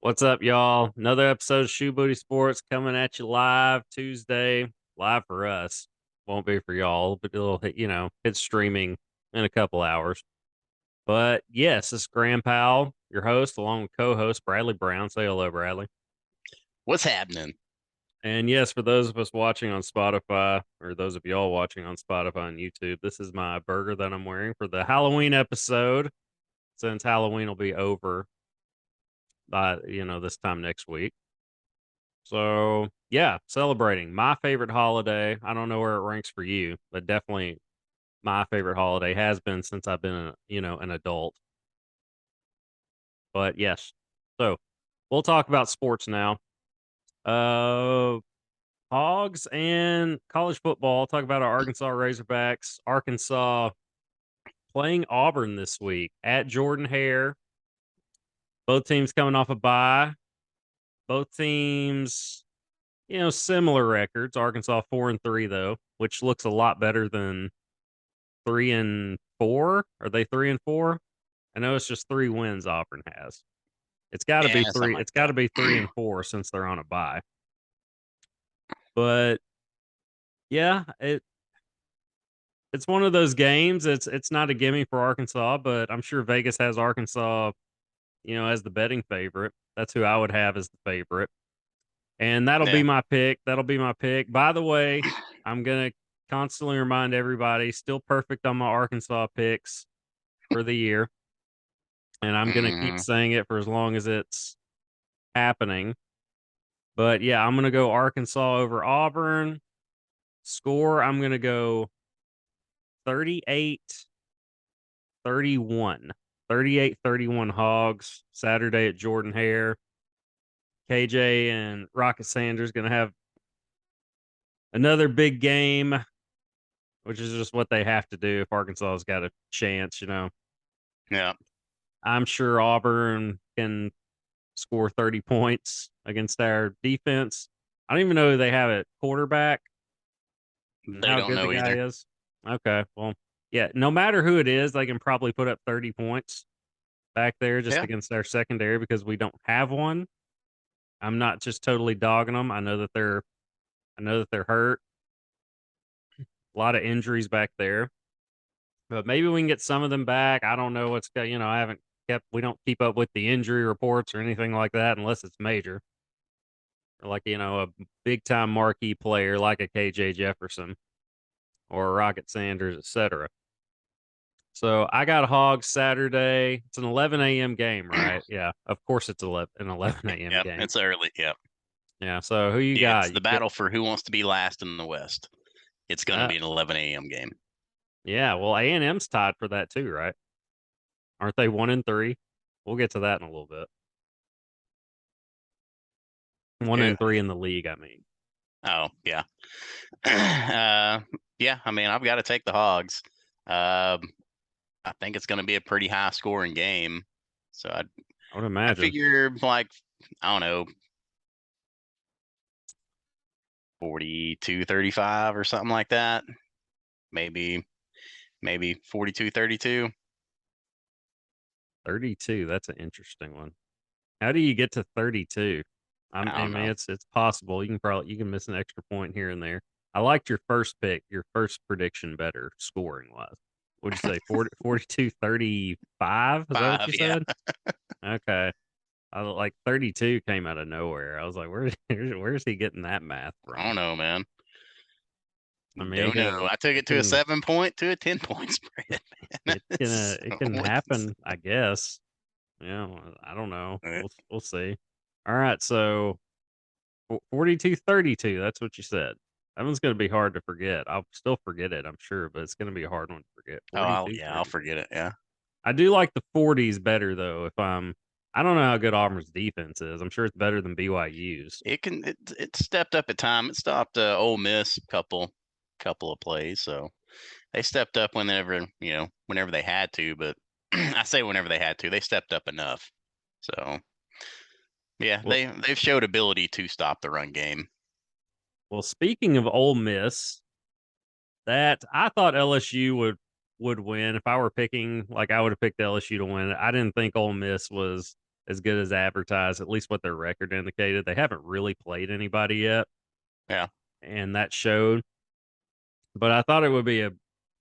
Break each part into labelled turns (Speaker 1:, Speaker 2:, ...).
Speaker 1: What's up, y'all? Another episode of Shoe Booty Sports coming at you live Tuesday. Live for us. Won't be for y'all, but it'll hit, it's streaming in a couple hours. But yes, this is Graham Powell, your host, along with co-host Bradley Brown. Say hello, Bradley.
Speaker 2: What's happening?
Speaker 1: And yes, for those of us watching on Spotify, or those of y'all watching on Spotify and YouTube, this is my burger that I'm wearing for the Halloween episode, since Halloween will be over by this time next week. So yeah, celebrating my favorite holiday. I don't know where it ranks for you, but definitely my favorite holiday has been since I've been an adult. But yes. So we'll talk about sports now. Uh Hogs and college football. Talk about our Arkansas Razorbacks. Arkansas playing Auburn this week at Jordan Hare. Both teams coming off a bye. Both teams similar records. Arkansas 4-3 though, which looks a lot better than 3-4. Are they 3-4? I know it's just 3 wins Auburn has. It's got to be
Speaker 2: Yeah, something
Speaker 1: three.
Speaker 2: like
Speaker 1: It's got to
Speaker 2: that.
Speaker 1: be 3-4 since they're on a bye. But yeah, it's one of those games. It's not a gimme for Arkansas, but I'm sure Vegas has Arkansas, as the betting favorite. That's who I would have as the favorite. And that'll be
Speaker 2: Yeah.
Speaker 1: my pick. That'll be my pick. By the way, I'm gonna constantly remind everybody, still perfect on my Arkansas picks for the year. And I'm gonna keep
Speaker 2: hmm
Speaker 1: saying it for as long as it's happening. But yeah, I'm gonna go Arkansas over Auburn. Score, I'm gonna go 38-31. 38-31 Hogs. Saturday at Jordan Hare. KJ and Rocket Sanders gonna have another big game, which is just what they have to do if Arkansas's got a chance.
Speaker 2: Yeah.
Speaker 1: I'm sure Auburn can score 30 points against our defense. I don't even know who they have at quarterback and
Speaker 2: They
Speaker 1: how
Speaker 2: don't
Speaker 1: good the
Speaker 2: know
Speaker 1: guy
Speaker 2: either.
Speaker 1: is. Okay, well, yeah, no matter who it is, they can probably put up 30 points back there just
Speaker 2: Yeah.
Speaker 1: against our secondary because we don't have one. I'm not just totally dogging them. I know that they're hurt. A lot of injuries back there. But maybe we can get some of them back. I don't know what's going. I haven't we don't keep up with the injury reports or anything like that unless it's major, like a big time marquee player like a KJ Jefferson or a Rocket Sanders, etc. So I got Hogs Saturday. It's an 11 a.m. game, right? Yeah, of course it's an 11 a.m.
Speaker 2: Yep.
Speaker 1: game.
Speaker 2: It's early. Yep.
Speaker 1: Yeah. So who you
Speaker 2: Yeah. It's
Speaker 1: got?
Speaker 2: the battle for who wants to be last in the West. It's going to
Speaker 1: Uh,
Speaker 2: be an 11 a.m. game.
Speaker 1: yeah. Well, A&M's tied for that too, right? Aren't they 1-3? We'll get to that in a little bit. One
Speaker 2: Yeah.
Speaker 1: and three in the league, I mean.
Speaker 2: Oh, yeah. Yeah. I mean, I've got to take the Hogs. Um, I think it's going to be a pretty high scoring game. So
Speaker 1: I would
Speaker 2: I
Speaker 1: imagine.
Speaker 2: figure like, I don't know, 42-35 or something like that. Maybe 42-32.
Speaker 1: 32. That's an interesting one. How do you get to 32?
Speaker 2: I
Speaker 1: I
Speaker 2: don't
Speaker 1: mean,
Speaker 2: know.
Speaker 1: it's possible. You can miss an extra point here and there. I liked your first pick, your first prediction better scoring wise. What'd you say? 42-35? Is that what
Speaker 2: Five,
Speaker 1: you
Speaker 2: yeah.
Speaker 1: said? Okay. I like 32 came out of nowhere. I was like, where's he getting that math
Speaker 2: I
Speaker 1: from?
Speaker 2: don't know, man.
Speaker 1: I mean,
Speaker 2: Don't know. I took
Speaker 1: it
Speaker 2: it to a
Speaker 1: can
Speaker 2: 7 point to a 10 point spread, man.
Speaker 1: it can uh,
Speaker 2: So
Speaker 1: it can
Speaker 2: what's
Speaker 1: happen, I guess. Yeah, I don't know.
Speaker 2: uh,
Speaker 1: We'll see. All right, so 42-32, that's what you said. That one's going to be hard to forget. I'll still forget it, I'm sure, but it's going to be a hard one to forget.
Speaker 2: I'll
Speaker 1: 42-32.
Speaker 2: forget it. Yeah.
Speaker 1: I do like the 40s better though. I don't know how good Auburn's defense is. I'm sure it's better than BYU's.
Speaker 2: It stepped up at time. It stopped Ole Miss couple of plays, so they stepped up whenever they had to, but I say whenever they had to, they stepped up enough. So yeah,
Speaker 1: Well,
Speaker 2: they've showed ability to stop the run game.
Speaker 1: well, speaking of Ole Miss, that I thought LSU would win if I were picking. Like I would have picked LSU to win. I didn't think Ole Miss was as good as advertised, at least what their record indicated. They haven't really played anybody yet,
Speaker 2: Yeah.
Speaker 1: and that showed. But I thought it would be a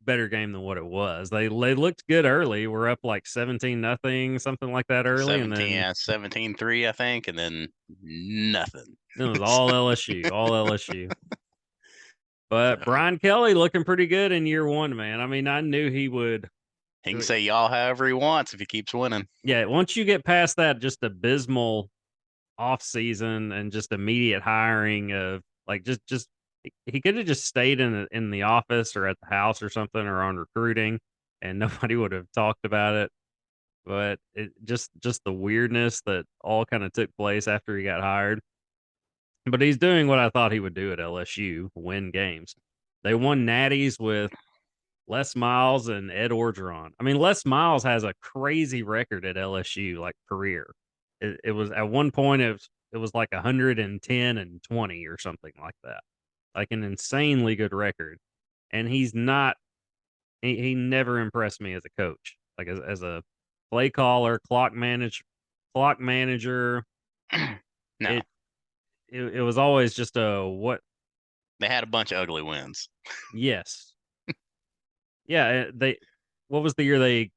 Speaker 1: better game than what it was. They looked good early. We're up like 17 nothing, something like that early, and
Speaker 2: 17,
Speaker 1: then
Speaker 2: yeah, 17-3, I think, and then nothing.
Speaker 1: it was all LSU, all LSU. But Brian Kelly looking pretty good in year one, man. I mean, I knew he would.
Speaker 2: He can say y'all however he wants if he keeps winning.
Speaker 1: Yeah, once you get past that just abysmal off season and just immediate hiring of like just he could have just stayed in the office or at the house or something or on recruiting and nobody would have talked about it. But it just the weirdness that all kind of took place after he got hired. But he's doing what I thought he would do at LSU, win games. They won natties with Les Miles and Ed Orgeron. I mean, Les Miles has a crazy record at LSU, like career. It was at one point it was like 110 and 20 or something like that, like an insanely good record. And he's not. He never impressed me as a coach, like as a play caller, clock manager.
Speaker 2: No,
Speaker 1: It, it was always just a what?
Speaker 2: they had a bunch of ugly wins.
Speaker 1: Yes, yeah. They what was the year they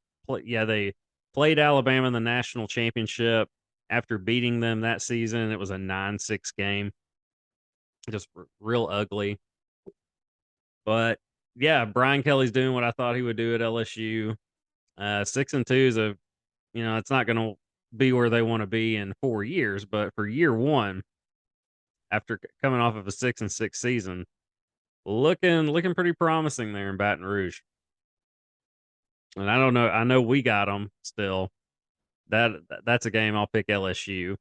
Speaker 1: Yeah, they played Alabama in the national championship after beating them that season. It was a 9-6 game, just real ugly. But yeah, Brian Kelly's doing what I thought he would do at LSU. 6-2 is it's not going to be where they want to be in 4 years, but for year one, after coming off of a 6-6 season, looking pretty promising there in Baton Rouge. And I don't know. I know we got them still. That's a game I'll pick LSU.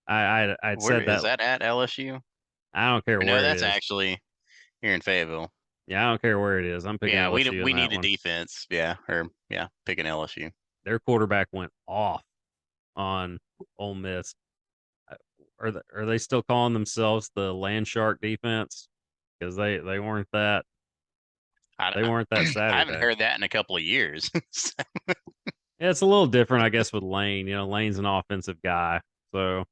Speaker 1: I'd
Speaker 2: Where
Speaker 1: said
Speaker 2: is
Speaker 1: that.
Speaker 2: that at LSU?
Speaker 1: I don't care
Speaker 2: Or no,
Speaker 1: where it
Speaker 2: that's
Speaker 1: is.
Speaker 2: actually here in Fayetteville.
Speaker 1: Yeah, I don't care where it is. I'm picking
Speaker 2: Yeah,
Speaker 1: LSU in
Speaker 2: we
Speaker 1: that
Speaker 2: need a
Speaker 1: one.
Speaker 2: defense. Yeah, or yeah, picking LSU.
Speaker 1: Their quarterback went off on Ole Miss. Are they still calling themselves the Land Shark defense? Because they weren't that they weren't that
Speaker 2: I haven't
Speaker 1: Saturday.
Speaker 2: heard that in a couple of years.
Speaker 1: Yeah, it's a little different, I guess, with Lane. Lane's an offensive guy, so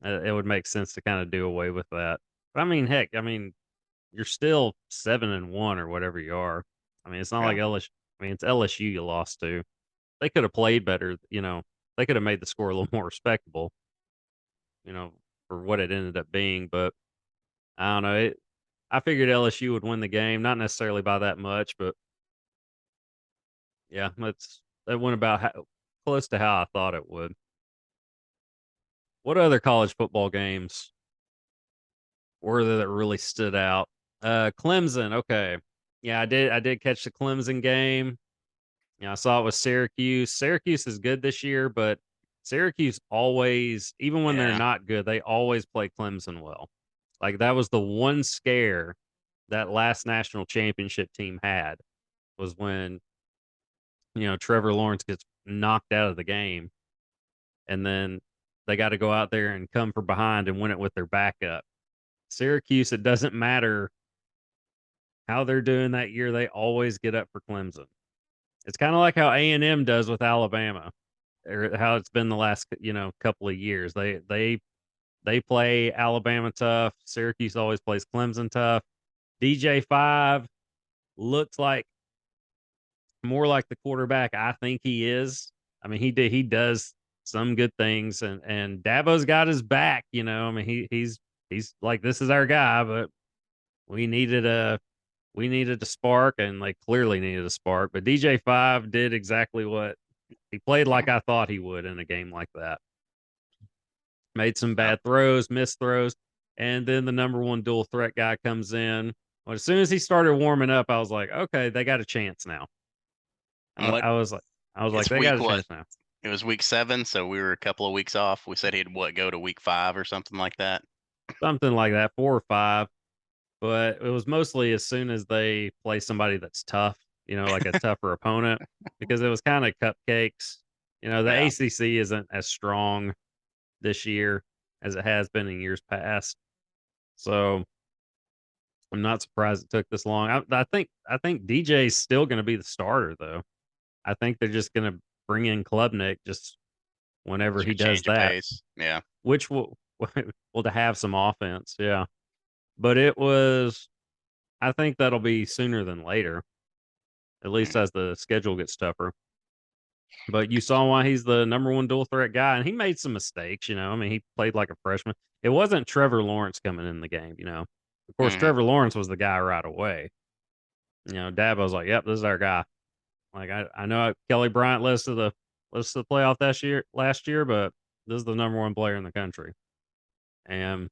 Speaker 1: it would make sense to kind of do away with that. But I mean, heck, you're still 7-1 or whatever you are. I mean, it's not
Speaker 2: Yeah.
Speaker 1: like LSU. I mean, it's LSU you lost to. They could have played better. They could have made the score a little more respectable. You know, for what it ended up being. But I don't know. I figured LSU would win the game, not necessarily by that much, but yeah, that went about close to how I thought it would. What other college football games were there that really stood out? Clemson. Okay, yeah, I did catch the Clemson game. I saw it with Syracuse. Syracuse is good this year, but Syracuse always, even when they're
Speaker 2: Yeah.
Speaker 1: not good, they always play Clemson well. Like that was the one scare that last national championship team had was when Trevor Lawrence gets knocked out of the game, and then they got to go out there and come from behind and win it with their backup. Syracuse, it doesn't matter how they're doing that year, they always get up for Clemson. It's kind of like how A&M does with Alabama, or how it's been the last couple of years. They play Alabama tough. Syracuse always plays Clemson tough. DJ5 looks like more like the quarterback I think he is. I mean, he does some good things, and Dabo's got his back. I mean, he's like, this is our guy, but we needed a spark, and they clearly needed a spark. But DJ5 did exactly what he played like I thought he would in a game like that. Made some
Speaker 2: Yep.
Speaker 1: bad throws, missed throws, and then the number one dual threat guy comes in. Well, as soon as he started warming up, I was like, okay, they got a chance now.
Speaker 2: And what?
Speaker 1: I was like,
Speaker 2: It's
Speaker 1: they got
Speaker 2: week
Speaker 1: a
Speaker 2: what?
Speaker 1: chance now.
Speaker 2: It was week 7, so we were a couple of weeks off. We said he'd go to week 5 or something like that.
Speaker 1: Something like that, 4 or 5. But it was mostly as soon as they play somebody that's tough, like a tougher opponent, because it was kind of cupcakes. The
Speaker 2: Yeah.
Speaker 1: ACC isn't as strong this year as it has been in years past. So I'm not surprised it took this long. I think DJ's still going to be the starter though. I think they're just going to bring in Klubnik just whenever he does
Speaker 2: change of
Speaker 1: that,
Speaker 2: pace. Yeah.
Speaker 1: which will will to have some offense. Yeah, but it was. I think that'll be sooner than later, at least
Speaker 2: Mm.
Speaker 1: as the schedule gets tougher. But you saw why he's the number one dual threat guy, and he made some mistakes. I mean, he played like a freshman. It wasn't Trevor Lawrence coming in the game. Of course,
Speaker 2: Hmm.
Speaker 1: Trevor Lawrence was the guy right away. Dabo's like, "Yep, this is our guy." Like I know Kelly Bryant listed the playoff last year, but this is the number one player in the country, and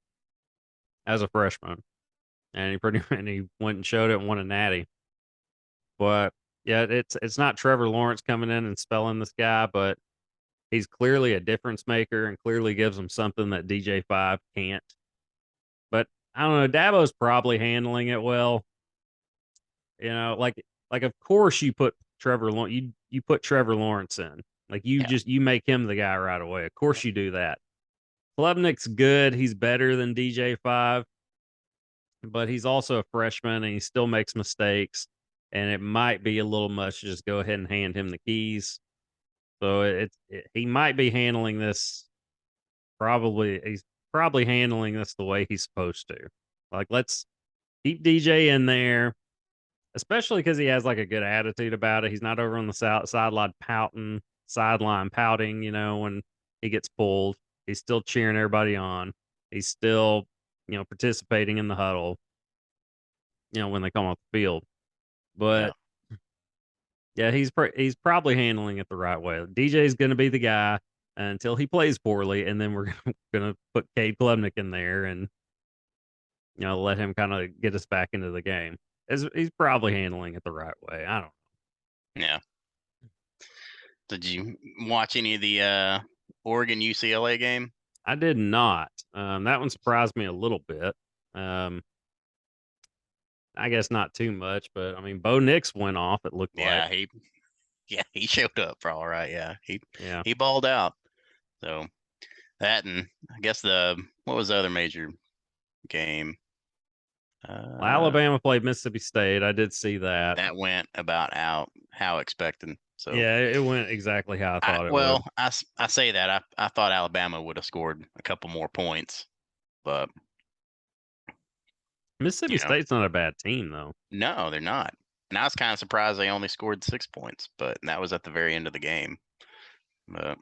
Speaker 1: as a freshman, and he went and showed it and won a natty. But yeah, it's not Trevor Lawrence coming in and spelling this guy, but he's clearly a difference maker and clearly gives him something that DJ5 can't. But I don't know, Dabo's probably handling it well. Like of course you put you put Trevor Lawrence in. Like
Speaker 2: Yeah.
Speaker 1: you make him the guy right away. Of course you do that. Klubnik's good. He's better than DJ5, but he's also a freshman and he still makes mistakes. And it might be a little much to just go ahead and hand him the keys. So he might be handling this he's probably handling this the way he's supposed to. Like, let's keep DJ in there, especially because he has like a good attitude about it. He's not over on the sideline pouting, when he gets pulled. He's still cheering everybody on. He's still, participating in the huddle, when they come off the field.
Speaker 2: Yeah.
Speaker 1: But yeah, he's probably handling it the right way. DJ's going to be the guy until he plays poorly, and then we're going to put Cade Klubnik in there and let him kind of get us back into the game. He's probably handling it the right way. I don't.
Speaker 2: Yeah. Did you watch any of the Oregon UCLA game?
Speaker 1: I did not. That one surprised me a little bit. Um, I guess not too much, but I mean, Bo Nix went off. It looked like.
Speaker 2: Yeah, he showed up for all right. Yeah,
Speaker 1: Yeah.
Speaker 2: he balled out. So that, and I guess what was the other major game?
Speaker 1: Well, Alabama played Mississippi State. I did see that.
Speaker 2: That went about how expected. So
Speaker 1: Yeah, it went exactly how I
Speaker 2: I
Speaker 1: thought it would.
Speaker 2: well, I say that I thought Alabama would have scored a couple more points, but
Speaker 1: Mississippi
Speaker 2: you know,
Speaker 1: State's not a bad team, though.
Speaker 2: no, they're not. And I was kind of surprised they only scored 6 points, but that was at the very end of the game. But I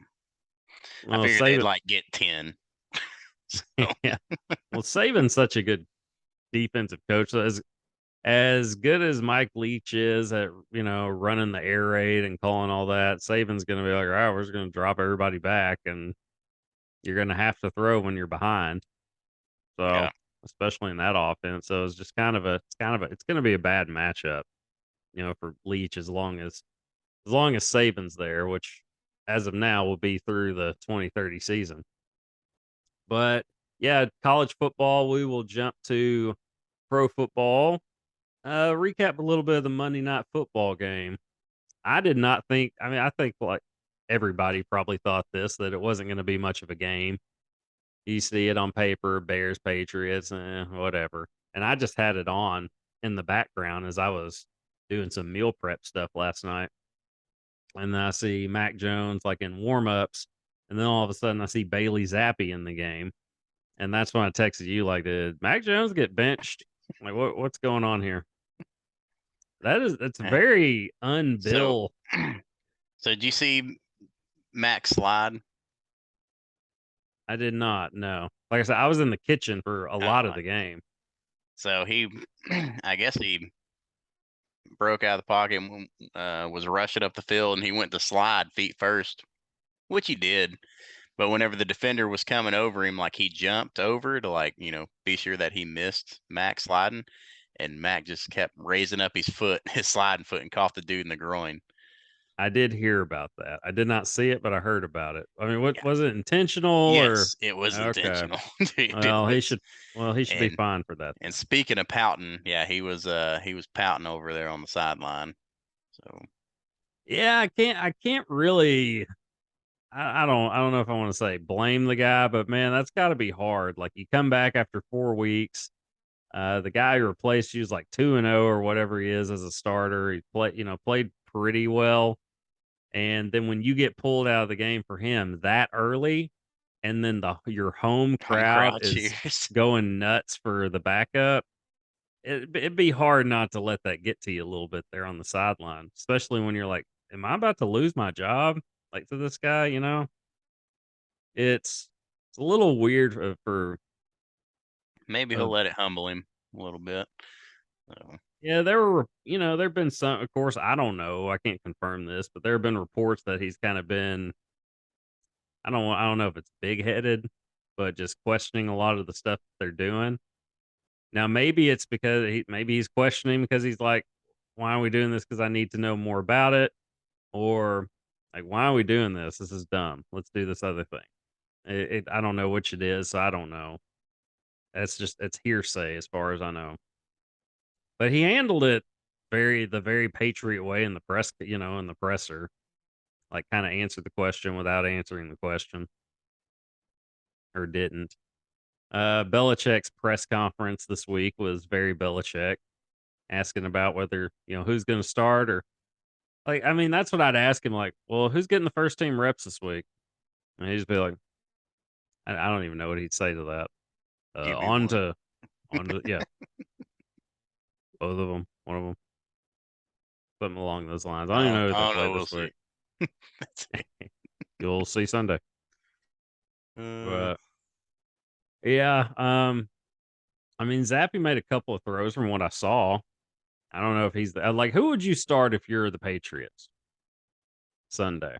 Speaker 1: Well,
Speaker 2: figured they'd
Speaker 1: Saban,
Speaker 2: like get 10. So,
Speaker 1: yeah. Well, Saban's such a good defensive coach. So as good as Mike Leach is at running the air raid and calling all that, Saban's going to be like, all right, we're just going to drop everybody back, and you're going to have to throw when you're behind. So
Speaker 2: yeah,
Speaker 1: especially in that offense, so it's just it's going to be a bad matchup, for Leach as long as Saban's there, which as of now will be through the 2030 season. But yeah, college football, we will jump to pro football. Recap a little bit of the Monday Night Football game. I did not think. I mean, I think like everybody probably thought that it wasn't going to be much of a game. You see it on paper, Bears, Patriots, whatever. And I just had it on in the background as I was doing some meal prep stuff last night. And then I see Mac Jones like in warmups, and then all of a sudden I see Bailey Zappi in the game, and that's when I texted you like, "Did Mac Jones get benched? Like, what's going on here?" That's
Speaker 2: yeah.
Speaker 1: very
Speaker 2: So,
Speaker 1: unbill.
Speaker 2: so did you see Max slide?
Speaker 1: I did not know. Like I said, I was in the kitchen for a lot of the game.
Speaker 2: So he, I guess he broke out of the pocket and was rushing up the field, and he went to slide feet first, which he did. But whenever the defender was coming over him, like he jumped over to be sure that he missed Mac sliding, and Mac just kept raising up his foot, his sliding foot, and caught the dude in the groin.
Speaker 1: I did hear about that. I did not see it, but I heard about it. I mean, what
Speaker 2: Yeah.
Speaker 1: was it intentional or
Speaker 2: Yes, it was
Speaker 1: okay?
Speaker 2: intentional. Dude, it
Speaker 1: Well, he
Speaker 2: was.
Speaker 1: should. Well, he should be
Speaker 2: And
Speaker 1: fine for that.
Speaker 2: and speaking of pouting, yeah, he was pouting over there on the sideline. So
Speaker 1: Yeah, I can't really. I don't know if I want to say blame the guy, but man, that's got to be hard. Like you come back after 4 weeks. The guy who replaced you is like 2-0 or whatever he is as a starter. He played pretty well, And then when you get pulled out of the game for him that early, and then your home
Speaker 2: Home
Speaker 1: crowd
Speaker 2: crowd
Speaker 1: is
Speaker 2: cheers.
Speaker 1: going nuts for the backup, it'd be hard not to let that get to you a little bit there on the sideline, especially when you're like, "Am I about to lose my job, like, to this guy?" You know? It's a little weird, for
Speaker 2: Maybe he'll
Speaker 1: of
Speaker 2: let it humble him a little bit. So,
Speaker 1: yeah, there've been some, of course, I don't know, I can't confirm this, but there have been reports that he's kinda been, I don't know if it's big-headed, but just questioning a lot of the stuff that they're doing. Now, maybe it's because maybe he's questioning because he's like, "Why are we doing this? Because I need to know more about it," or like, "Why are we doing this? This is dumb. Let's do this other thing." I don't know which it is, so I don't know. It's hearsay as far as I know. But he handled it the very patriot way in the press, in the presser, like kind of answered the question without answering the question, or didn't. Belichick's press conference this week was very Belichick, asking about whether, who's going to start, or like, I mean, that's what I'd ask him, like, well, who's getting the first team reps this week? And he'd just be like, I don't even know what he'd say to that. On
Speaker 2: QB1.
Speaker 1: to, yeah, both of them, one of them, something along those lines. I don't even know who they
Speaker 2: I don't
Speaker 1: play
Speaker 2: know. We'll
Speaker 1: this
Speaker 2: see.
Speaker 1: week.
Speaker 2: That's it.
Speaker 1: You'll see Sunday.
Speaker 2: Uh,
Speaker 1: But yeah, I mean, Zappy made a couple of throws from what I saw. I don't know if he's like, who would you start if you're the Patriots Sunday?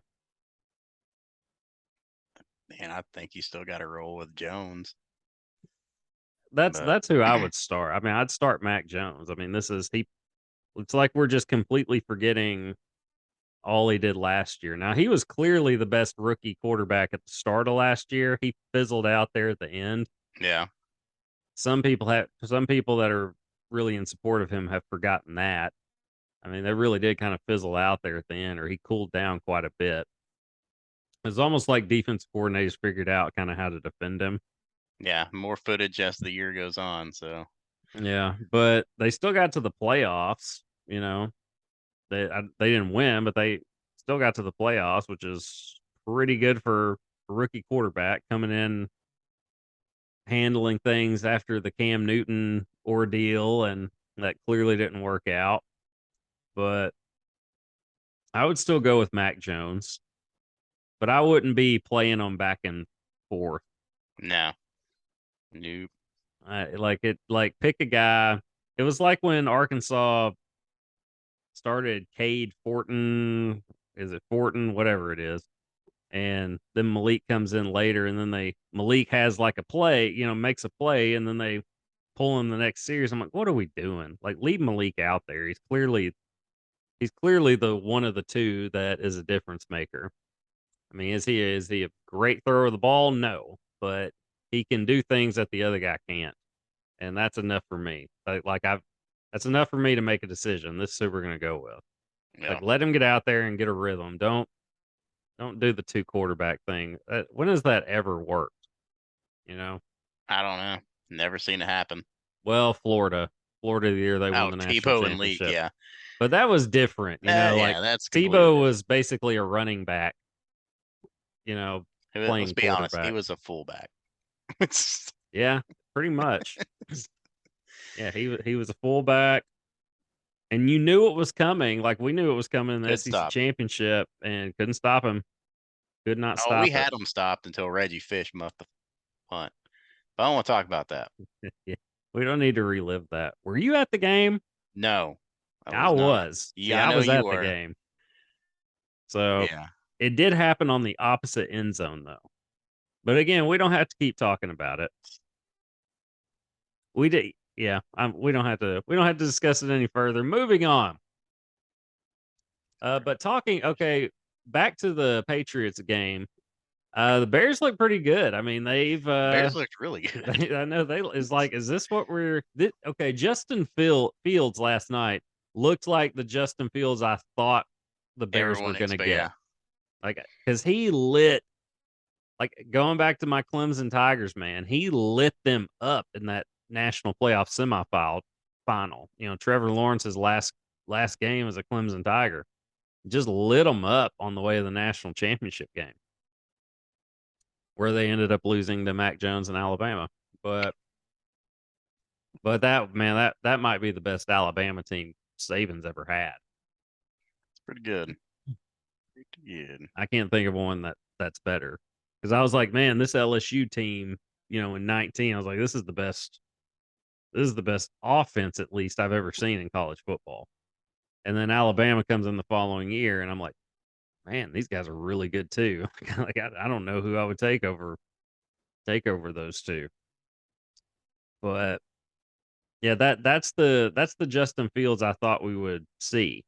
Speaker 2: man, I think you still got to roll with Jones. But
Speaker 1: That's who I would start. I mean, I'd start Mac Jones. I mean, it's like we're just completely forgetting all he did last year. Now, he was clearly the best rookie quarterback at the start of last year. He fizzled out there at the end.
Speaker 2: yeah,
Speaker 1: Some people that are really in support of him have forgotten that. I mean, they really did kind of fizzle out there at the end, or he cooled down quite a bit. It's almost like defense coordinators figured out kind of how to defend him.
Speaker 2: yeah, more footage as the year goes on. So
Speaker 1: Yeah, but they still got to the playoffs. They didn't win, but they still got to the playoffs, which is pretty good for a rookie quarterback coming in, handling things after the Cam Newton ordeal, and that clearly didn't work out. But I would still go with Mac Jones, but I wouldn't be playing them back and forth.
Speaker 2: no, nope.
Speaker 1: Pick a guy. It was like when Arkansas started Cade Fortin. Is it Fortin? Whatever it is. And then Malik comes in later, and then Malik has like a play, makes a play, and then they pull him the next series. I'm like, what are we doing? Like, leave Malik out there. He's clearly the one of the two that is a difference maker. I mean, is he a great thrower of the ball? No, but he can do things that the other guy can't, and that's enough for me. That's enough for me to make a decision. This is who we're gonna go with.
Speaker 2: Yeah,
Speaker 1: Like, let him get out there and get a rhythm. Don't do the two quarterback thing. When has that ever worked? You know,
Speaker 2: I don't know. Never seen it happen.
Speaker 1: well, Florida, the year they won
Speaker 2: Oh,
Speaker 1: the national
Speaker 2: Tebow and Leak,
Speaker 1: championship,
Speaker 2: yeah,
Speaker 1: but that was different. Like
Speaker 2: yeah, that's completely
Speaker 1: Tebow
Speaker 2: different.
Speaker 1: was basically a running back. You know,
Speaker 2: Let's
Speaker 1: playing
Speaker 2: be honest, he
Speaker 1: quarterback.
Speaker 2: was a fullback. It's
Speaker 1: Yeah, pretty much. Yeah, he was a fullback, and you knew it was coming. Like, we knew it was coming in the
Speaker 2: Could
Speaker 1: SEC
Speaker 2: stop him.
Speaker 1: championship, and couldn't stop him. Could not
Speaker 2: Oh, we
Speaker 1: stop it.
Speaker 2: had him stopped until Reggie Fish muffed the punt. But I don't want to talk about that.
Speaker 1: Yeah, we don't need to relive that. Were you at the game?
Speaker 2: No, I
Speaker 1: I
Speaker 2: was not.
Speaker 1: was. See,
Speaker 2: Yeah, I
Speaker 1: I
Speaker 2: know
Speaker 1: was
Speaker 2: you
Speaker 1: at the
Speaker 2: were.
Speaker 1: game. So
Speaker 2: Yeah,
Speaker 1: it did happen on the opposite end zone, though. But again, we don't have to keep talking about it. We did, yeah. We don't have to. We don't have to discuss it any further. Moving on. But talking. Okay, back to the Patriots game. The Bears look pretty good. I mean, they've.
Speaker 2: Bears looked really good.
Speaker 1: I know they. Is like, is this what we're? Okay, Fields last night looked like the Justin Fields I thought the Bears were
Speaker 2: Everyone
Speaker 1: going to
Speaker 2: expect,
Speaker 1: get.
Speaker 2: yeah,
Speaker 1: Like, because he lit, like, going back to my Clemson Tigers, man, he lit them up in that national playoff semifinal. Trevor Lawrence's last game as a Clemson Tiger. just lit them up on the way to the national championship game, where they ended up losing to Mac Jones in Alabama. But that man, that might be the best Alabama team Saban's ever had.
Speaker 2: It's pretty good. Pretty good.
Speaker 1: I can't think of one that's better. Because I was like, man, this LSU team, in 19, I was like, this is the best. This is the best offense, at least I've ever seen in college football. And then Alabama comes in the following year, and I'm like, man, these guys are really good too. Like I don't know who I would take over those two. But yeah, that's the Justin Fields I thought we would see,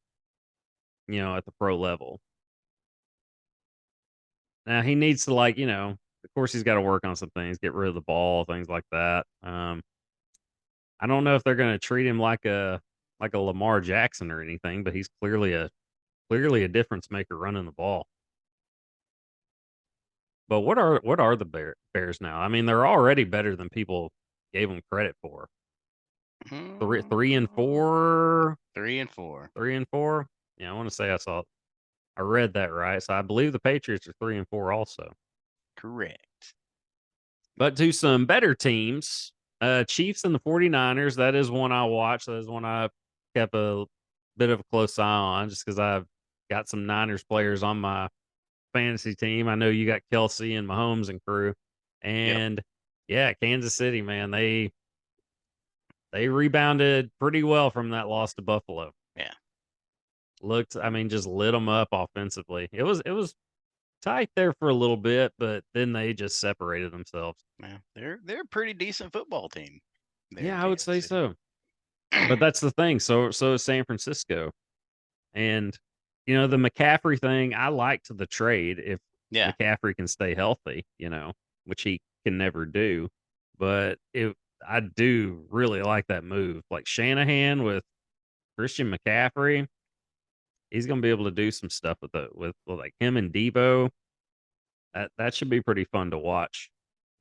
Speaker 1: at the pro level. Now he needs to of course he's got to work on some things, get rid of the ball, things like that. I don't know if they're going to treat him like a Lamar Jackson or anything, but he's clearly a difference maker running the ball. But what are the Bears now? I mean, they're already better than people gave them credit for. Three and four,
Speaker 2: 3-4.
Speaker 1: 3 and 4. Yeah, I want to say I read that right. So I believe the Patriots are 3 and 4 also.
Speaker 2: Correct.
Speaker 1: But to some better teams, Chiefs and the 49ers, that is one I watched. That is one I kept a bit of a close eye on just because I've got some Niners players on my fantasy team. I know you got Kelsey and Mahomes and crew.
Speaker 2: Yep.
Speaker 1: And yeah, Kansas City, man, they rebounded pretty well from that loss to Buffalo.
Speaker 2: Yeah.
Speaker 1: I mean, just lit them up offensively. It was tight there for a little bit, but then they just separated themselves.
Speaker 2: Yeah. They're a pretty decent football team there in
Speaker 1: Yeah, I would
Speaker 2: Kansas
Speaker 1: say
Speaker 2: City.
Speaker 1: so. But that's the thing. So is San Francisco. And the McCaffrey thing, I liked the trade if
Speaker 2: Yeah.
Speaker 1: McCaffrey can stay healthy, which he can never do. But I do really like that move. Like Shanahan with Christian McCaffrey, he's gonna be able to do some stuff with like him and Debo. That should be pretty fun to watch.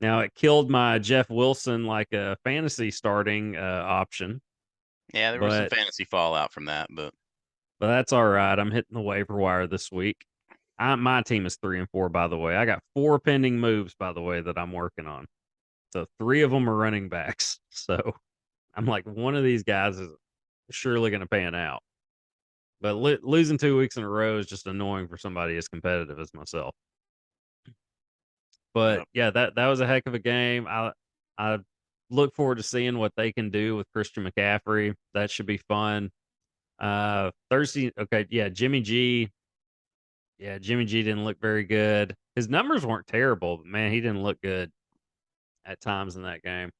Speaker 1: Now it killed my Jeff Wilson like a fantasy starting option,
Speaker 2: Yeah, there was some
Speaker 1: but
Speaker 2: fantasy fallout from that, but
Speaker 1: that's all right. I'm hitting the waiver wire this week. My team is 3 and 4, by the way. I got 4 pending moves, by the way, that I'm working on. So 3 of them are running backs. So I'm like, one of these guys is surely going to pan out. But losing 2 weeks in a row is just annoying for somebody as competitive as myself. But
Speaker 2: yep.
Speaker 1: yeah, that was a heck of a game. I look forward to seeing what they can do with Christian McCaffrey. That should be fun. Thursday, okay, yeah, Jimmy G. Yeah, Jimmy G didn't look very good. His numbers weren't terrible, but man, he didn't look good at times in that game.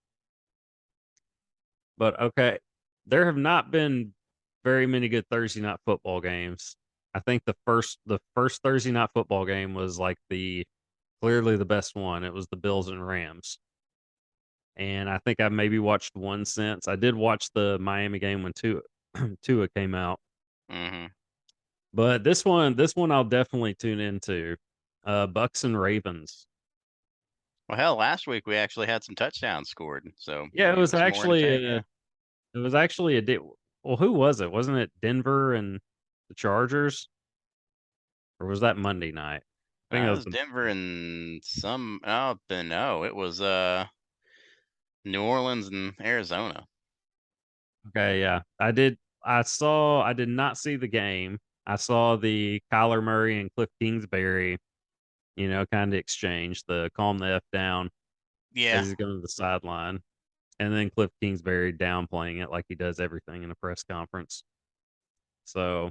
Speaker 1: But okay, there have not been very many good Thursday night football games. I think the first Thursday night football game was like the clearly the best one. It was the Bills and Rams. And I think I maybe watched one since. I did watch the Miami game when Tua came out.
Speaker 2: Hmm.
Speaker 1: But this one I'll definitely tune into. Bucks and Ravens.
Speaker 2: Well, hell, last week we actually had some touchdowns scored, so
Speaker 1: Yeah,
Speaker 2: it was more entertaining. Yeah.
Speaker 1: it was actually well, who was it? Wasn't it Denver and the Chargers? Or was that Monday night? I think
Speaker 2: It
Speaker 1: that was
Speaker 2: was Denver and some. Oh, but no, it was New Orleans and Arizona.
Speaker 1: okay, yeah. I did not see the game. I saw the Kyler Murray and Cliff Kingsbury, kind of exchange the calm the F down
Speaker 2: Yeah.
Speaker 1: as he's going to the sideline. And then Cliff Kingsbury downplaying it like he does everything in a press conference. So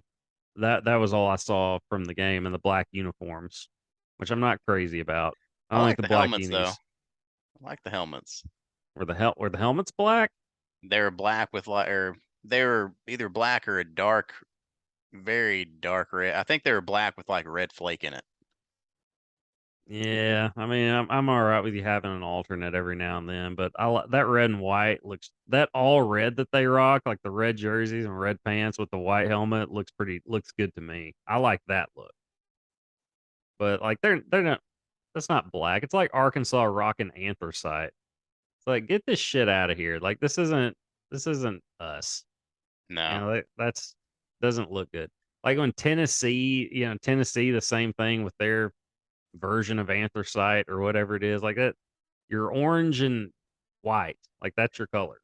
Speaker 1: that was all I saw from the game and the black uniforms, which I'm not crazy about. I
Speaker 2: I
Speaker 1: don't think
Speaker 2: like
Speaker 1: the
Speaker 2: the
Speaker 1: black
Speaker 2: helmets though.
Speaker 1: unis
Speaker 2: I like the helmets.
Speaker 1: were the helmets black.
Speaker 2: They were black with like, or they were either black or a dark, very dark red. I think they were black with like red flake in it.
Speaker 1: Yeah, I mean, I'm all right with you having an alternate every now and then, but that red and white that all red that they rock, like the red jerseys and red pants with the white helmet, looks good to me. I like that look, but like they're not. That's not black. It's like Arkansas rocking anthracite. It's like get this shit out of here. Like this isn't us.
Speaker 2: No.
Speaker 1: That's doesn't look good. like when Tennessee, Tennessee, the same thing with their version of anthracite or whatever it is, like that. You're orange and white, like that's your colors.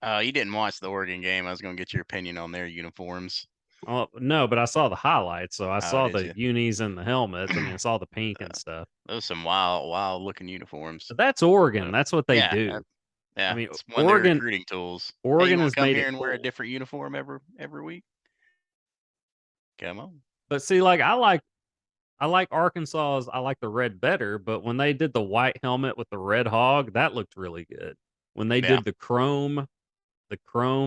Speaker 2: You didn't watch the Oregon game. I was gonna get your opinion on their uniforms.
Speaker 1: Oh no, but I saw the highlights, so I
Speaker 2: Oh,
Speaker 1: saw
Speaker 2: did
Speaker 1: the
Speaker 2: you?
Speaker 1: unis and the helmets. I mean, I saw the pink and stuff.
Speaker 2: Those some wild looking uniforms.
Speaker 1: But that's Oregon.
Speaker 2: Uh,
Speaker 1: That's what they
Speaker 2: yeah,
Speaker 1: do. I
Speaker 2: yeah.
Speaker 1: mean,
Speaker 2: It's one of their
Speaker 1: Oregon,
Speaker 2: recruiting tools. Hey, you
Speaker 1: Oregon
Speaker 2: want
Speaker 1: has
Speaker 2: to come
Speaker 1: made
Speaker 2: here
Speaker 1: it
Speaker 2: and wear a
Speaker 1: cool.
Speaker 2: different uniform every week? Come on.
Speaker 1: But see, like I like Arkansas's. I like the red better. But when they did the white helmet with the red hog, that looked really good. When they
Speaker 2: Yeah,
Speaker 1: did the chrome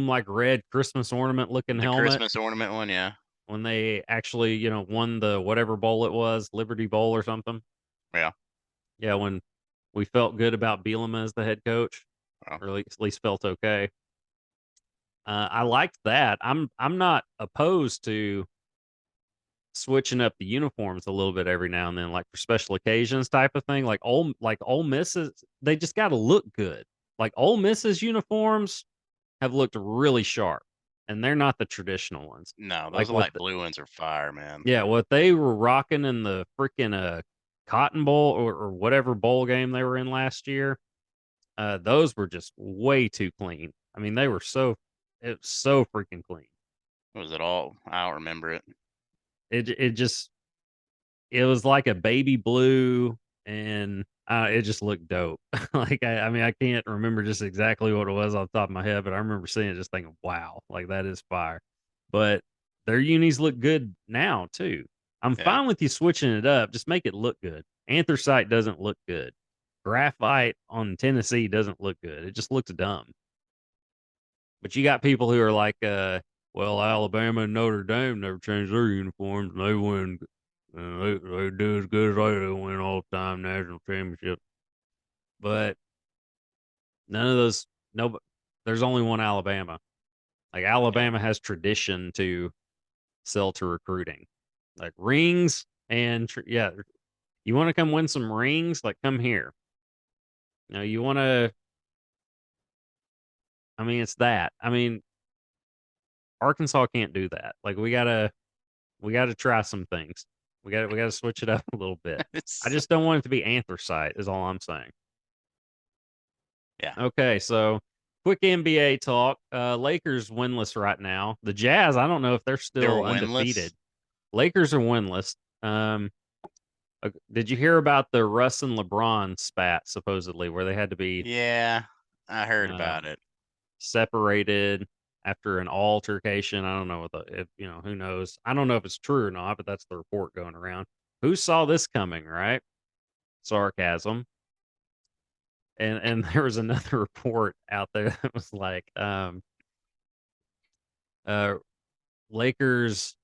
Speaker 1: like red Christmas ornament looking
Speaker 2: the
Speaker 1: helmet,
Speaker 2: Christmas ornament one. Yeah,
Speaker 1: when they actually won the whatever bowl it was, Liberty Bowl or something.
Speaker 2: yeah.
Speaker 1: Yeah, when we felt good about Bielema as the head coach,
Speaker 2: Well,
Speaker 1: or at least felt okay. I liked that. I'm not opposed to switching up the uniforms a little bit every now and then, like for special occasions type of thing. Ole Miss's, they just got to look good. Like Ole Miss's uniforms have looked really sharp, and they're not the traditional ones.
Speaker 2: no,
Speaker 1: Like
Speaker 2: those light blue ones are fire, man.
Speaker 1: yeah, what they were rocking in the freaking Cotton Bowl or whatever bowl game they were in last year, those were just way too clean. I mean, it was so freaking clean.
Speaker 2: Was it all? I don't remember it.
Speaker 1: It was like a baby blue, and it just looked dope. Like I mean, I can't remember just exactly what it was off the top of my head, but I remember seeing it, just thinking, "Wow, like that is fire." But their unis look good now too. I'm
Speaker 2: Yeah,
Speaker 1: fine with you switching it up. Just make it look good. Anthracite doesn't look good. Graphite on Tennessee doesn't look good. It just looks dumb. But you got people who are like, well, Alabama and Notre Dame never changed their uniforms, and they win. They do as good as they do, win all the time national championship. But none of those. No, there's only one Alabama. Like
Speaker 2: yeah.
Speaker 1: Alabama has tradition to sell to recruiting, like rings and yeah. You want to come win some rings? Like come here. You want to. I mean, it's that. I mean, Arkansas can't do that. Like we gotta try some things. We gotta switch it up a little bit. I
Speaker 2: It's
Speaker 1: just don't want it to be anthracite is all I'm saying.
Speaker 2: yeah.
Speaker 1: Okay, so quick NBA talk. Lakers winless right now. The Jazz, I don't know if they're
Speaker 2: They were
Speaker 1: still
Speaker 2: winless.
Speaker 1: undefeated. Lakers are winless. Did you hear about the Russ and LeBron spat supposedly where they had to be
Speaker 2: Yeah, I heard
Speaker 1: um,
Speaker 2: about it.
Speaker 1: separated after an altercation? I don't know who knows. I don't know if it's true or not, but that's the report going around. Who saw this coming, right? Sarcasm. And there was another report out there that was like uh Lakers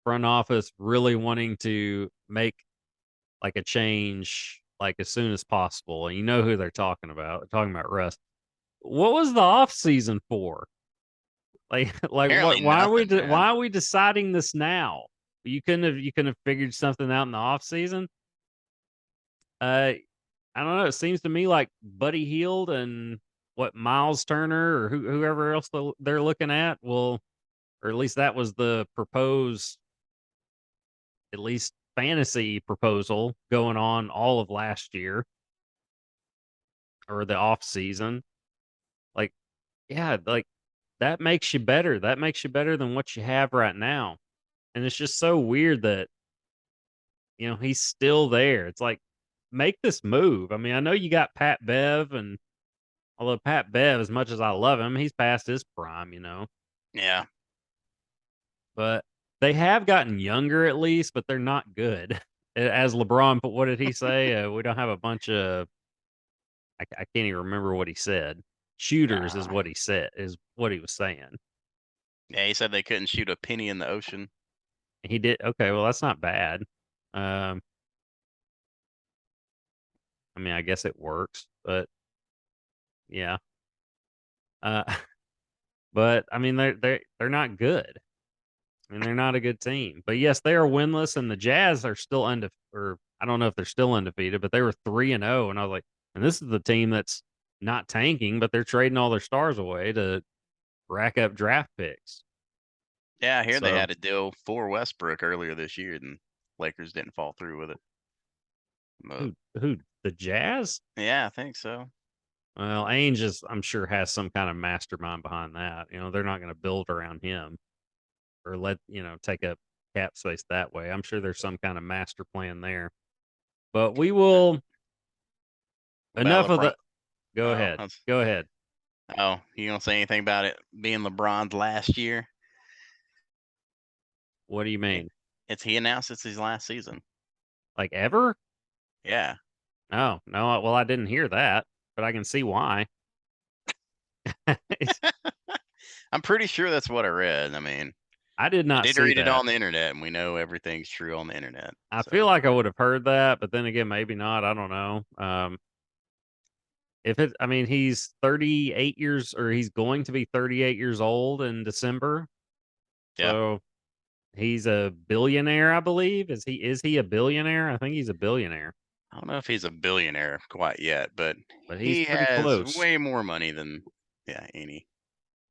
Speaker 1: front office really wanting to make like a change like as soon as possible. And you know who they're talking about. They're talking about Russ. What was the off season for? Like like
Speaker 2: Apparently
Speaker 1: what
Speaker 2: nothing, man.
Speaker 1: why are we deciding this now? You couldn't have figured something out in the off season? Uh I don't know. It seems to me like Buddy Hield and what Miles Turner or whoever else they're looking at will, or at least that was the proposed, at least fantasy proposal going on all of last year or the off season. Like, yeah, like that makes you better. That makes you better than what you have right now. And it's just so weird that he's still there. It's like make this move. I mean, I know you got Pat Bev, and although Pat Bev, as much as I love him, he's past his prime.
Speaker 2: Yeah,
Speaker 1: But they have gotten younger at least, but they're not good. As LeBron put, what did he say? We don't have a bunch of, I can't even remember what he said. Shooters is
Speaker 2: uh,
Speaker 1: what he said, is what he was saying.
Speaker 2: yeah. He said they couldn't shoot a penny in the ocean.
Speaker 1: He did. Okay. Well, that's not bad. Um, I mean, I guess it works, but yeah. Uh, but I mean, they're not good. I mean, they're not a good team. But yes, they are winless, and the Jazz are still undefeated. Or I don't know if they're still undefeated, but they were 3-0, and I was like, and this is the team that's not tanking, but they're trading all their stars away to rack up draft picks.
Speaker 2: Yeah, I hear they
Speaker 1: So
Speaker 2: had a deal for Westbrook earlier this year, and Lakers didn't fall through with it. But
Speaker 1: who the Jazz?
Speaker 2: yeah, I think so.
Speaker 1: Well, Ainge is, I'm sure, has some kind of mastermind behind that. They're not going to build around him or take up cap space that way. I'm sure there's some kind of master plan there. But we will.
Speaker 2: About
Speaker 1: Enough of
Speaker 2: LeBron.
Speaker 1: the. Go
Speaker 2: Oh,
Speaker 1: ahead. Go ahead.
Speaker 2: you don't say anything about it being LeBron's last year?
Speaker 1: What do you
Speaker 2: It,
Speaker 1: mean?
Speaker 2: he announced it's his last season.
Speaker 1: Like ever?
Speaker 2: Yeah.
Speaker 1: Oh no. Well, I didn't hear that, but I can see why.
Speaker 2: I'm pretty sure that's what I read. I mean,
Speaker 1: I did
Speaker 2: I
Speaker 1: not
Speaker 2: did
Speaker 1: see
Speaker 2: read it
Speaker 1: that.
Speaker 2: on the internet, and we know everything's true on the internet.
Speaker 1: I
Speaker 2: So
Speaker 1: feel like I would have heard that, but then again, maybe not. I don't know. If it, I mean, he's 38 years, or he's going to be 38 years old in December.
Speaker 2: yeah,
Speaker 1: So he's a billionaire, I believe. Is he a billionaire? I think he's a billionaire,
Speaker 2: I don't know if he's a billionaire quite yet, but
Speaker 1: but he's
Speaker 2: he
Speaker 1: pretty
Speaker 2: has
Speaker 1: close.
Speaker 2: way more money than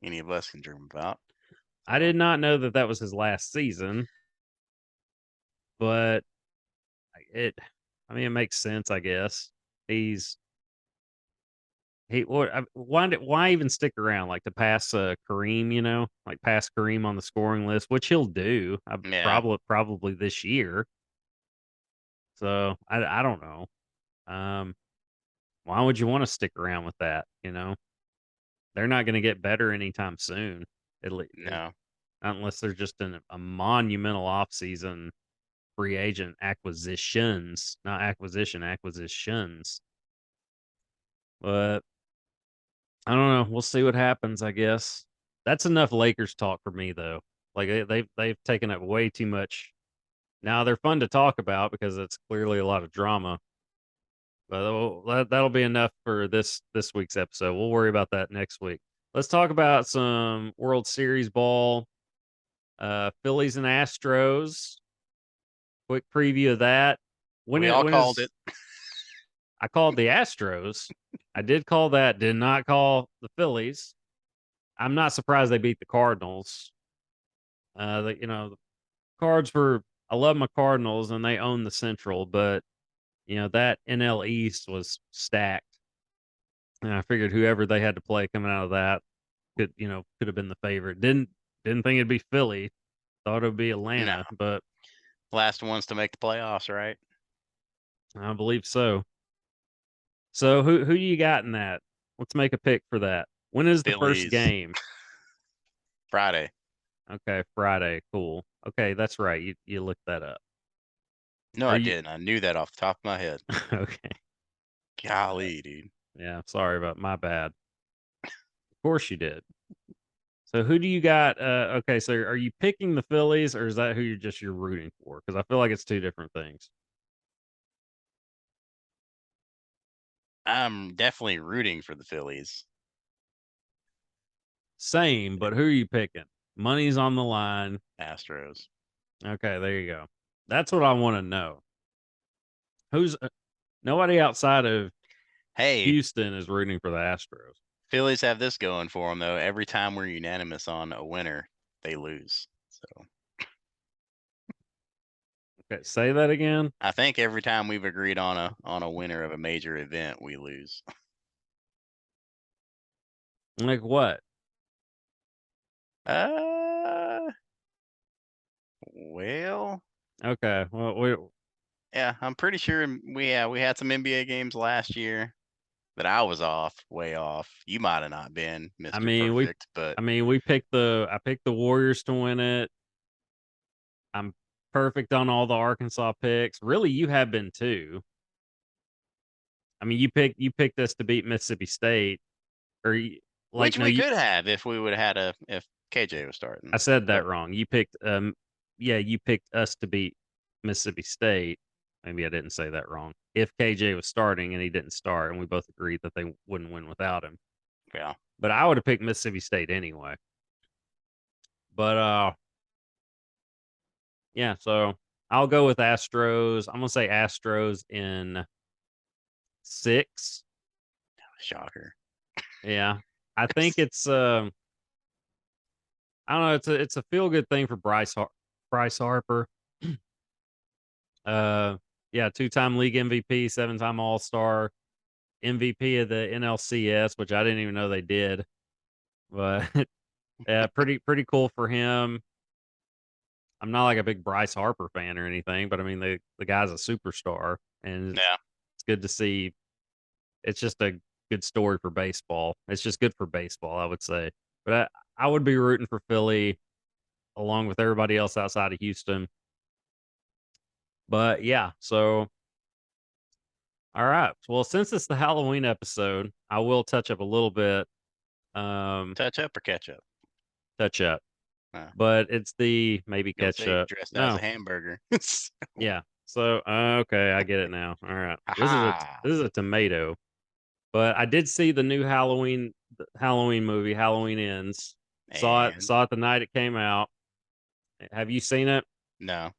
Speaker 2: any of us can dream about.
Speaker 1: I
Speaker 2: So
Speaker 1: did not know that that was his last season, but it, I mean, it makes sense, I guess. He's he what why even stick around, like to pass Kareem, like pass Kareem on the scoring list, which he'll do.
Speaker 2: yeah,
Speaker 1: Probably this year. So I don't know. Um, why would you want to stick around with that? They're not going to get better anytime soon. At least,
Speaker 2: no,
Speaker 1: unless they're just in a monumental offseason free agent acquisitions, not acquisitions. But I don't know. We'll see what happens, I guess. That's enough Lakers talk for me though. Like they've taken up way too much. Now they're fun to talk about because it's clearly a lot of drama. But that'll be enough for this week's episode. We'll worry about that next week. Let's talk about some World Series ball. Phillies and Astros. Quick preview of that.
Speaker 2: we all
Speaker 1: When
Speaker 2: called it.
Speaker 1: is I called the Astros. I did call that. Did not call the Phillies. I'm not surprised they beat the Cardinals. The Cards were. I love my Cardinals and they own the Central, but that NL East was stacked. And I figured whoever they had to play coming out of that could have been the favorite. Didn't think it'd be Philly. Thought it would be
Speaker 2: No,
Speaker 1: Atlanta, but
Speaker 2: last ones to make the playoffs, right?
Speaker 1: I believe so. So who do you got in that? Let's make a pick for that. When is the first
Speaker 2: Phillies
Speaker 1: game?
Speaker 2: Friday.
Speaker 1: Okay, Friday. Cool. Okay, that's right. You looked that up.
Speaker 2: No,
Speaker 1: Are
Speaker 2: I
Speaker 1: you
Speaker 2: didn't. I knew that off the top of my head.
Speaker 1: okay?
Speaker 2: Golly, dude.
Speaker 1: Yeah, sorry about my bad. Of course you did. So who do you got? Okay, so are you picking the Phillies, or is that who you're rooting for? Because I feel like it's two different things.
Speaker 2: I'm definitely rooting for the Phillies.
Speaker 1: Same, but who are you picking? Money's on the line.
Speaker 2: Astros.
Speaker 1: Okay, there you go. That's what I want to know. Who's Nobody outside of
Speaker 2: Hey,
Speaker 1: Houston is rooting for the Astros.
Speaker 2: Phillies have this going for them though. Every time we're unanimous on a winner, they lose. So
Speaker 1: Okay, say that again.
Speaker 2: I think every time we've agreed on a winner of a major event, we lose.
Speaker 1: Like what?
Speaker 2: Uh, well,
Speaker 1: Okay, well, we
Speaker 2: yeah, I'm pretty sure we had some NBA games last year that I was off, way off. You might have not been
Speaker 1: I
Speaker 2: Mr.
Speaker 1: mean,
Speaker 2: Perfect, but
Speaker 1: we picked I picked the Warriors to win it. I'm perfect on all the Arkansas picks. Really, you have been too. I mean, you picked us to beat Mississippi State, or
Speaker 2: which
Speaker 1: no,
Speaker 2: we could have if we would have had if KJ was
Speaker 1: I
Speaker 2: starting.
Speaker 1: said that
Speaker 2: But
Speaker 1: wrong. You picked us to beat Mississippi State. Maybe I didn't say that wrong. If KJ was starting and he didn't start, and we both agreed that they wouldn't win without him,
Speaker 2: yeah,
Speaker 1: but I would have picked Mississippi State anyway. But yeah. So I'll go with Astros. I'm gonna say Astros in 6.
Speaker 2: shocker.
Speaker 1: Yeah, I think it's I don't know. It's a feel good thing for Bryce Harper. Uh, yeah, 2-time league MVP, 7-time All Star, MVP of the NLCS, which I didn't even know they did. But yeah, pretty cool for him. I'm not like a big Bryce Harper fan or anything, but I mean the guy's a superstar, and
Speaker 2: Yeah.
Speaker 1: it's good to see. It's just a good story for baseball. It's just good for baseball, I would say. But I would be rooting for Philly along with everybody else outside of Houston. But yeah, so all right. Well, since it's the Halloween episode, I will touch up a little bit.
Speaker 2: Touch up or catch up?
Speaker 1: Touch up,
Speaker 2: Uh,
Speaker 1: but it's the maybe
Speaker 2: don't
Speaker 1: catch
Speaker 2: say
Speaker 1: up.
Speaker 2: dressed as
Speaker 1: No,
Speaker 2: a hamburger.
Speaker 1: yeah. So okay, I get it now. All right.
Speaker 2: Aha.
Speaker 1: This is a tomato. But I did see the new Halloween movie, Halloween Ends.
Speaker 2: And
Speaker 1: Saw it the night it came out. Have you seen it?
Speaker 2: no,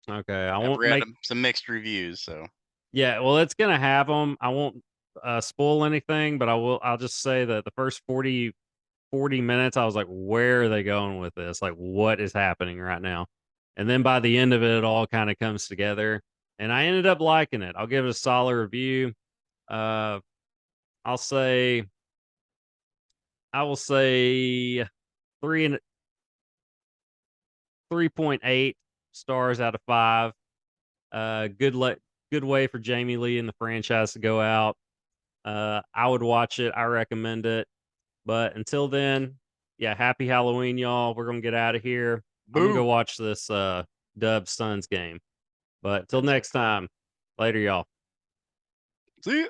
Speaker 1: Okay, I
Speaker 2: I've
Speaker 1: won't
Speaker 2: read
Speaker 1: make.
Speaker 2: some mixed reviews. So
Speaker 1: Yeah, well, it's gonna have them. I won't spoil anything, but I will. I'll just say that the first 40 minutes, I was like, where are they going with this? Like, what is happening right now? And then by the end of it, it all kind of comes together. And I ended up liking it. I'll give it a solid review. Uh, I'll say, I will say three and 3.8 stars out of 5. Good way for Jamie Lee and the franchise to go out. I would watch it. I recommend it. But until then, yeah, happy Halloween, y'all. We're gonna get out of here. I'm gonna go
Speaker 2: boo.
Speaker 1: watch this Dub Suns game. But till
Speaker 2: Yes, sir.
Speaker 1: next time, later, y'all.
Speaker 2: See ya.